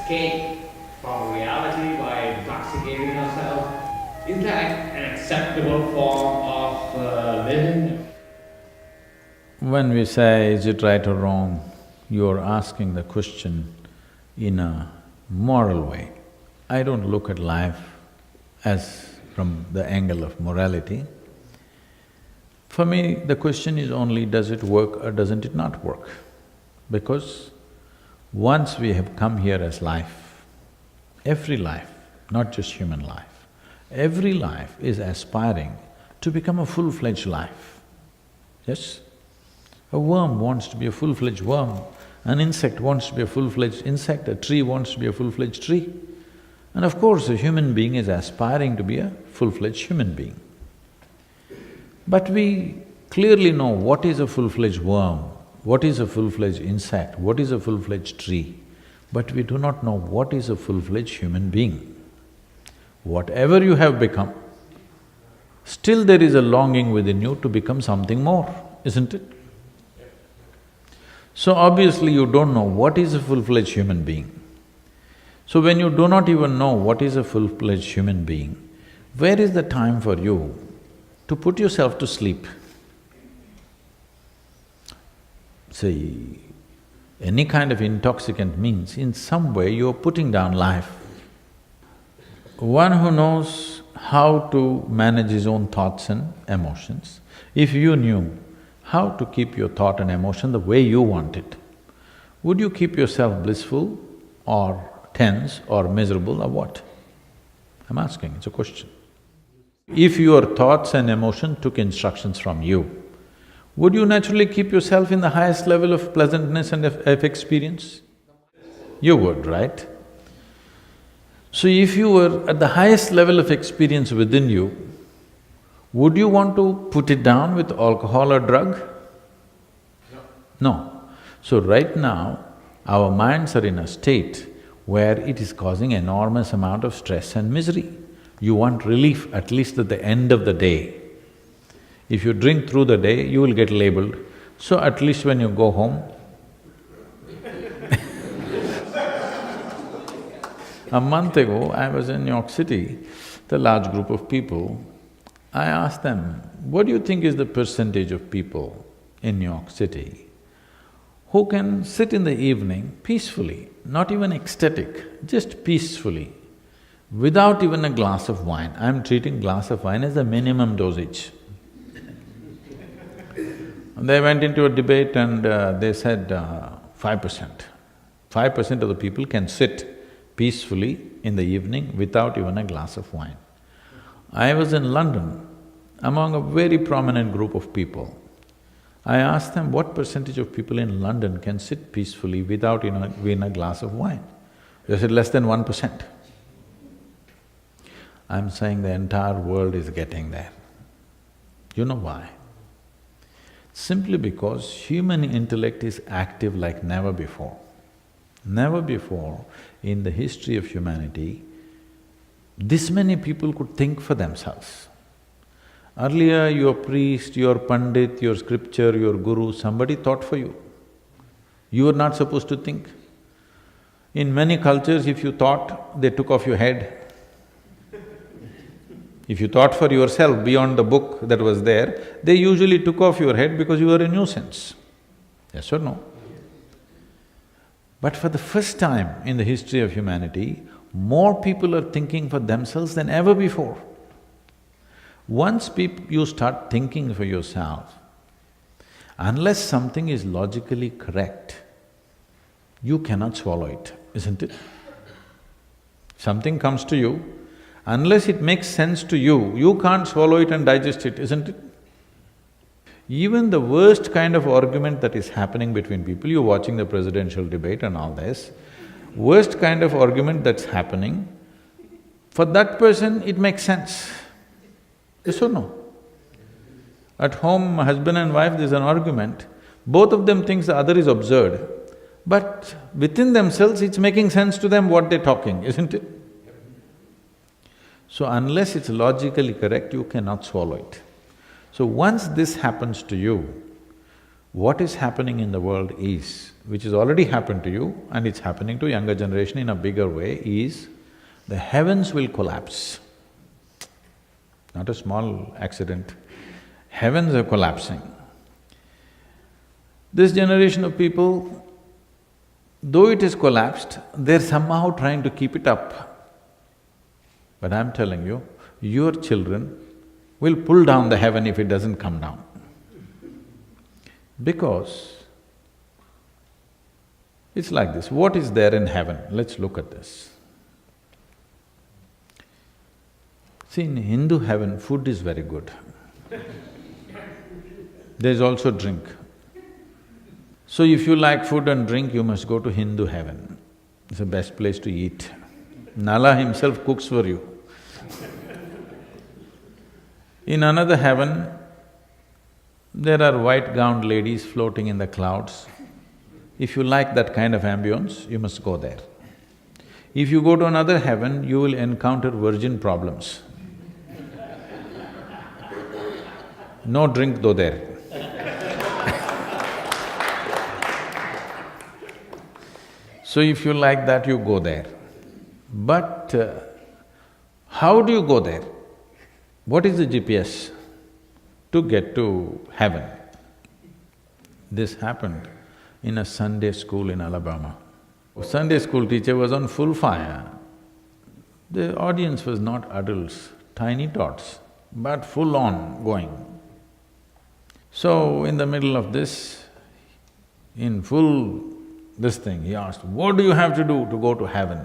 escape from reality by intoxicating ourselves? Is that an acceptable form of living? When we say, is it right or wrong, you're asking the question in a moral way. I don't look at life as from the angle of morality. For me, the question is only, does it work or doesn't it not work? Because once we have come here as life, every life, not just human life, every life is aspiring to become a full-fledged life. Yes? A worm wants to be a full-fledged worm, an insect wants to be a full-fledged insect, a tree wants to be a full-fledged tree. And of course, a human being is aspiring to be a full-fledged human being. But we clearly know what is a full-fledged worm, what is a full-fledged insect, what is a full-fledged tree, but we do not know what is a full-fledged human being. Whatever you have become, still there is a longing within you to become something more, isn't it? So obviously you don't know what is a full-fledged human being. So when you do not even know what is a full-fledged human being, where is the time for you to put yourself to sleep? See, any kind of intoxicant means in some way you're putting down life. One who knows how to manage his own thoughts and emotions, if you knew how to keep your thought and emotion the way you want it, would you keep yourself blissful or tense or miserable or what? I'm asking, it's a question. If your thoughts and emotion took instructions from you, would you naturally keep yourself in the highest level of pleasantness and of experience? You would, right? So if you were at the highest level of experience within you, would you want to put it down with alcohol or drug? No. So right now, our minds are in a state where it is causing enormous amount of stress and misery. You want relief at least at the end of the day. If you drink through the day, you will get labeled. So at least when you go home, a month ago, I was in New York City, the large group of people. I asked them, what do you think is the percentage of people in New York City who can sit in the evening peacefully, not even ecstatic, just peacefully, without even a glass of wine? I'm treating glass of wine as a minimum dosage. They went into a debate and they said 5%. 5% of the people can sit peacefully in the evening without even a glass of wine. I was in London among a very prominent group of people. I asked them what percentage of people in London can sit peacefully without even a glass of wine. They said less than 1%. I'm saying the entire world is getting there. You know why? Simply because human intellect is active like never before. Never before in the history of humanity, this many people could think for themselves. Earlier, your priest, your pandit, your scripture, your guru, somebody thought for you. You were not supposed to think. In many cultures, if you thought, they took off your head. If you thought for yourself beyond the book that was there, they usually took off your head because you were a nuisance. Yes or no? But for the first time in the history of humanity, more people are thinking for themselves than ever before. Once you start thinking for yourself, unless something is logically correct, you cannot swallow it, isn't it? Something comes to you, unless it makes sense to you, you can't swallow it and digest it, isn't it? Even the worst kind of argument that is happening between people, you're watching the presidential debate and all this, worst kind of argument that's happening, for that person it makes sense. Yes or no? At home, husband and wife, there's an argument, both of them thinks the other is absurd, but within themselves it's making sense to them what they're talking, isn't it? So unless it's logically correct, you cannot swallow it. So once this happens to you, What is happening in the world is, which has already happened to you and it's happening to younger generation in a bigger way, is the heavens will collapse. Not a small accident. Heavens are collapsing. This generation of people, though it is collapsed, they're somehow trying to keep it up. But I'm telling you, your children will pull down the heaven if it doesn't come down. Because it's like this, what is there in heaven? Let's look at this. See, in Hindu heaven, food is very good. There's also drink. So if you like food and drink, you must go to Hindu heaven. It's the best place to eat. Nala himself cooks for you. In another heaven, there are white-gowned ladies floating in the clouds. If you like that kind of ambience, you must go there. If you go to another heaven, you will encounter virgin problems. No drink though there. So if you like that, you go there. But how do you go there? What is the GPS to get to heaven? This happened in a Sunday school in Alabama. Sunday school teacher was on full fire. The audience was not adults, tiny tots, but full on going. So in the middle of this, in full this thing, he asked, "What do you have to do to go to heaven?"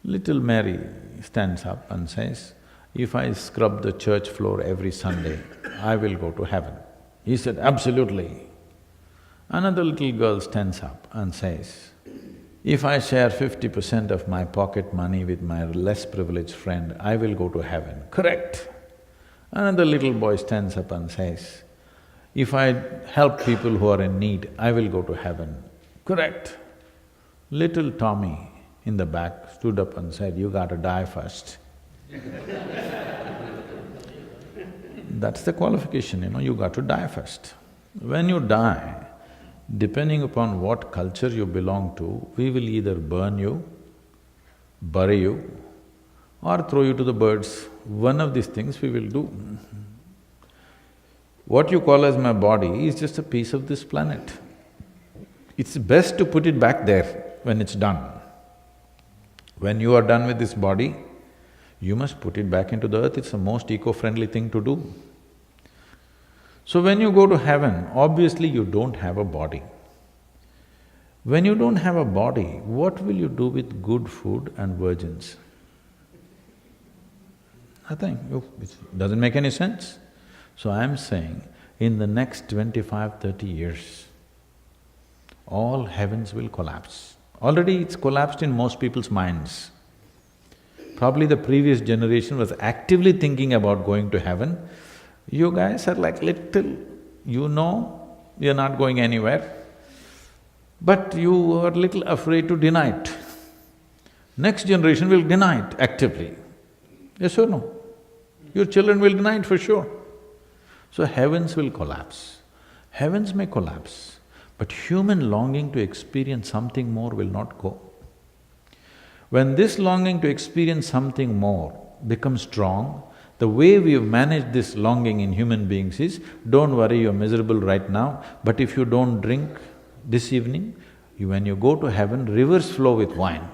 Little Mary stands up and says, "If I scrub the church floor every Sunday, I will go to heaven." He said, "Absolutely." Another little girl stands up and says, "If I share 50% of my pocket money with my less privileged friend, I will go to heaven." Correct. Another little boy stands up and says, "If I help people who are in need, I will go to heaven." Correct. Little Tommy in the back stood up and said, "You gotta die first." That's the qualification, you got to die first. When you die, depending upon what culture you belong to, we will either burn you, bury you, or throw you to the birds. One of these things we will do. What you call as my body is just a piece of this planet. It's best to put it back there when it's done. When you are done with this body, you must put it back into the earth, it's the most eco-friendly thing to do. So when you go to heaven, obviously you don't have a body. When you don't have a body, what will you do with good food and virgins? Nothing, it doesn't make any sense. So I'm saying, in the next 25-30 years, all heavens will collapse. Already it's collapsed in most people's minds. Probably the previous generation was actively thinking about going to heaven. You guys are like little, you're not going anywhere, but you are little afraid to deny it. Next generation will deny it actively. Yes or no? Your children will deny it for sure. So heavens will collapse. Heavens may collapse, but human longing to experience something more will not go. When this longing to experience something more becomes strong, the way we have managed this longing in human beings is, don't worry, you're miserable right now, but if you don't drink this evening, when you go to heaven, rivers flow with wine.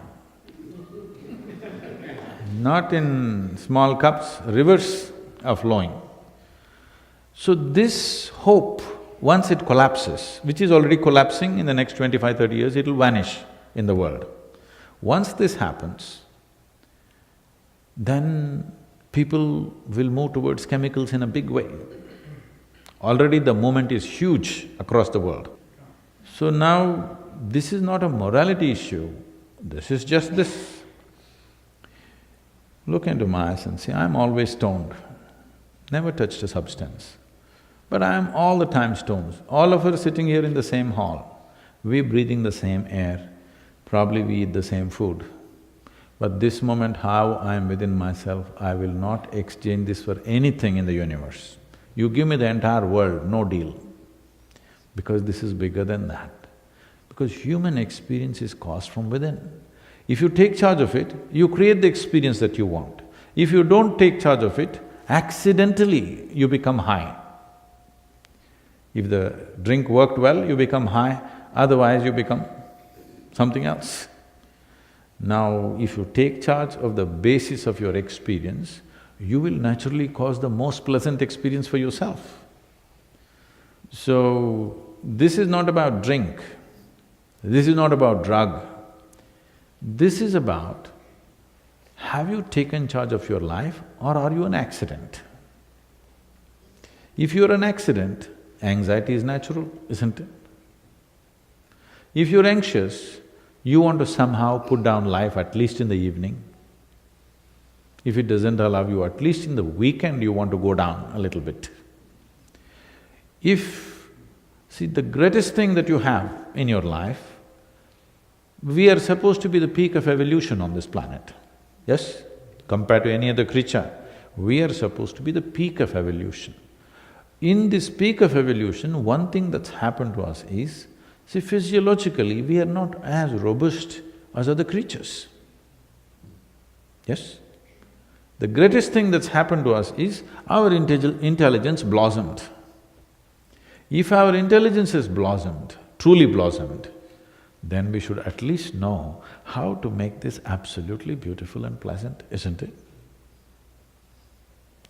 Not in small cups, rivers are flowing. So this hope, once it collapses, which is already collapsing, in the next 25-30 years, it'll vanish in the world. Once this happens, then people will move towards chemicals in a big way. Already the movement is huge across the world. So now, this is not a morality issue, this is just this. Look into my eyes and say, I'm always stoned, never touched a substance. But I am all the time stoned. All of us sitting here in the same hall, we're breathing the same air, probably we eat the same food. But this moment, how I am within myself, I will not exchange this for anything in the universe. You give me the entire world, no deal. Because this is bigger than that. Because human experience is caused from within. If you take charge of it, you create the experience that you want. If you don't take charge of it, accidentally you become high. If the drink worked well, you become high, otherwise you become something else. Now, if you take charge of the basis of your experience, you will naturally cause the most pleasant experience for yourself. So, this is not about drink, this is not about drug. This is about, have you taken charge of your life or are you an accident? If you're an accident, anxiety is natural, isn't it? If you're anxious, you want to somehow put down life at least in the evening. If it doesn't allow you, at least in the weekend you want to go down a little bit. See, the greatest thing that you have in your life, we are supposed to be the peak of evolution on this planet, yes? Compared to any other creature, we are supposed to be the peak of evolution. In this peak of evolution, one thing that's happened to us is, see, physiologically, we are not as robust as other creatures, yes? The greatest thing that's happened to us is our intelligence blossomed. If our intelligence has blossomed, truly blossomed, then we should at least know how to make this absolutely beautiful and pleasant, isn't it?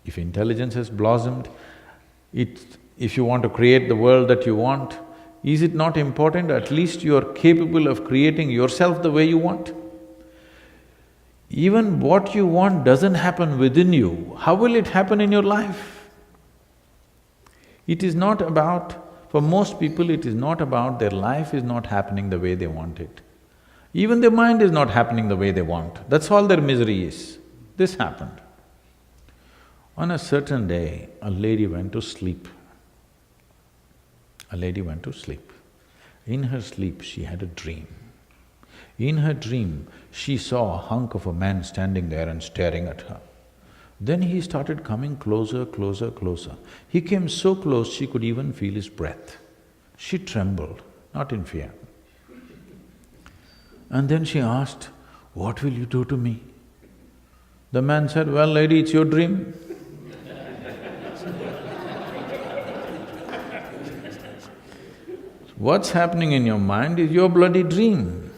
If intelligence has blossomed, if you want to create the world that you want, is it not important at least you are capable of creating yourself the way you want? Even what you want doesn't happen within you, how will it happen in your life? It is not about… For most people, it is not about their life is not happening the way they want it. Even their mind is not happening the way they want, that's all their misery is. This happened. On a certain day, a lady went to sleep. A lady went to sleep. In her sleep, she had a dream. In her dream, she saw a hunk of a man standing there and staring at her. Then he started coming closer, closer, closer. He came so close she could even feel his breath. She trembled, not in fear. And then she asked, "What will you do to me?" The man said, "Well, lady, it's your dream." What's happening in your mind is your bloody dream.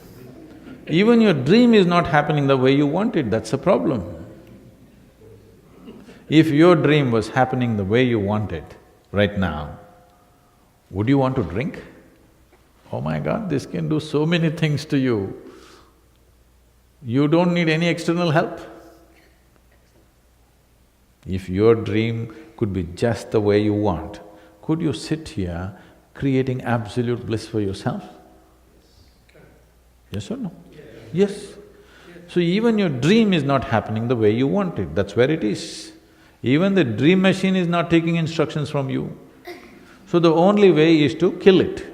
Even your dream is not happening the way you want it, that's the problem. If your dream was happening the way you want it right now, would you want to drink? Oh my God, this can do so many things to you. You don't need any external help. If your dream could be just the way you want, could you sit here creating absolute bliss for yourself? Yes or no? Yes. So even your dream is not happening the way you want it, that's where it is. Even the dream machine is not taking instructions from you. So the only way is to kill it.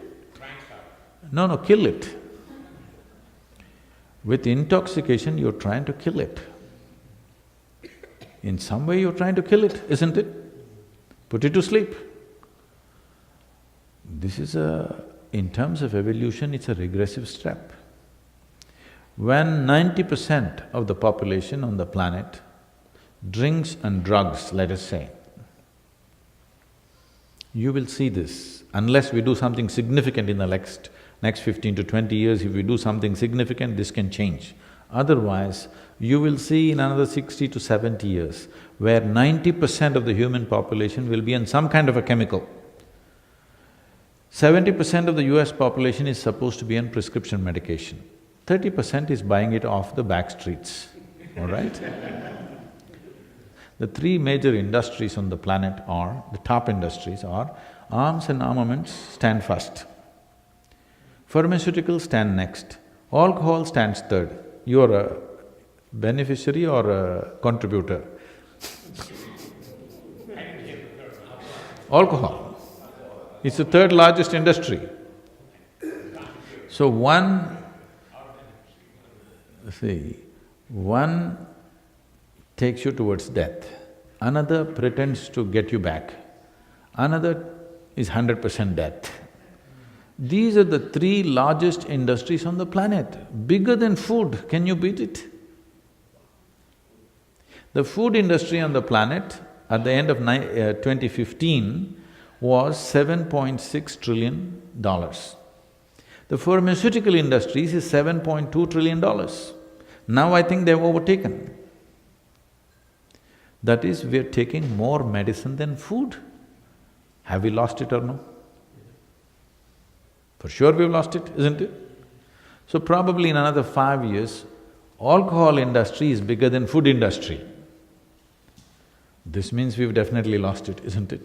No, kill it. With intoxication, you're trying to kill it. In some way you're trying to kill it, isn't it? Put it to sleep. This is in terms of evolution, it's a regressive step. When 90% of the population on the planet drinks and drugs, let us say, you will see this, unless we do something significant in the next 15 to 20 years, if we do something significant, this can change. Otherwise, you will see in another 60 to 70 years, where 90% of the human population will be on some kind of a chemical. 70% of the US population is supposed to be on prescription medication. 30% is buying it off the back streets, all right? The three major industries on the planet are, the top industries are, arms and armaments stand first, pharmaceuticals stand next, alcohol stands third. You're a beneficiary or a contributor? Alcohol. It's the third largest industry. So one takes you towards death, another pretends to get you back, another is 100% death. These are the three largest industries on the planet, bigger than food. Can you beat it? The food industry on the planet at the end of 2015 was $7.6 trillion. The pharmaceutical industries is $7.2 trillion. Now I think they've overtaken. That is, we're taking more medicine than food. Have we lost it or no? For sure we've lost it, isn't it? So probably in another 5 years, alcohol industry is bigger than food industry. This means we've definitely lost it, isn't it?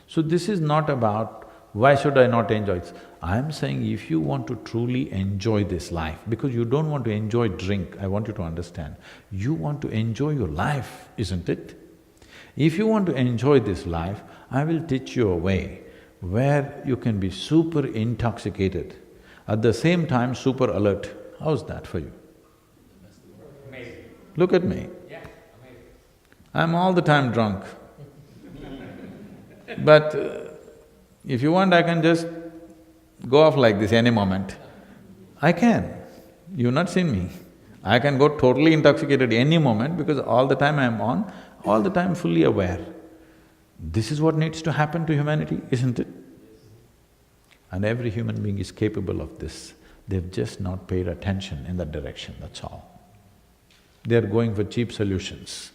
So this is not about, why should I not enjoy it? I'm saying if you want to truly enjoy this life, because you don't want to enjoy drink, I want you to understand, you want to enjoy your life, isn't it? If you want to enjoy this life, I will teach you a way where you can be super intoxicated, at the same time super alert. How's that for you? Amazing. Look at me. Yeah, amazing. I'm all the time drunk. But if you want, I can just go off like this any moment. I can. You've not seen me. I can go totally intoxicated any moment because all the time I'm on, all the time fully aware. This is what needs to happen to humanity, isn't it? And every human being is capable of this. They've just not paid attention in that direction, that's all. They're going for cheap solutions.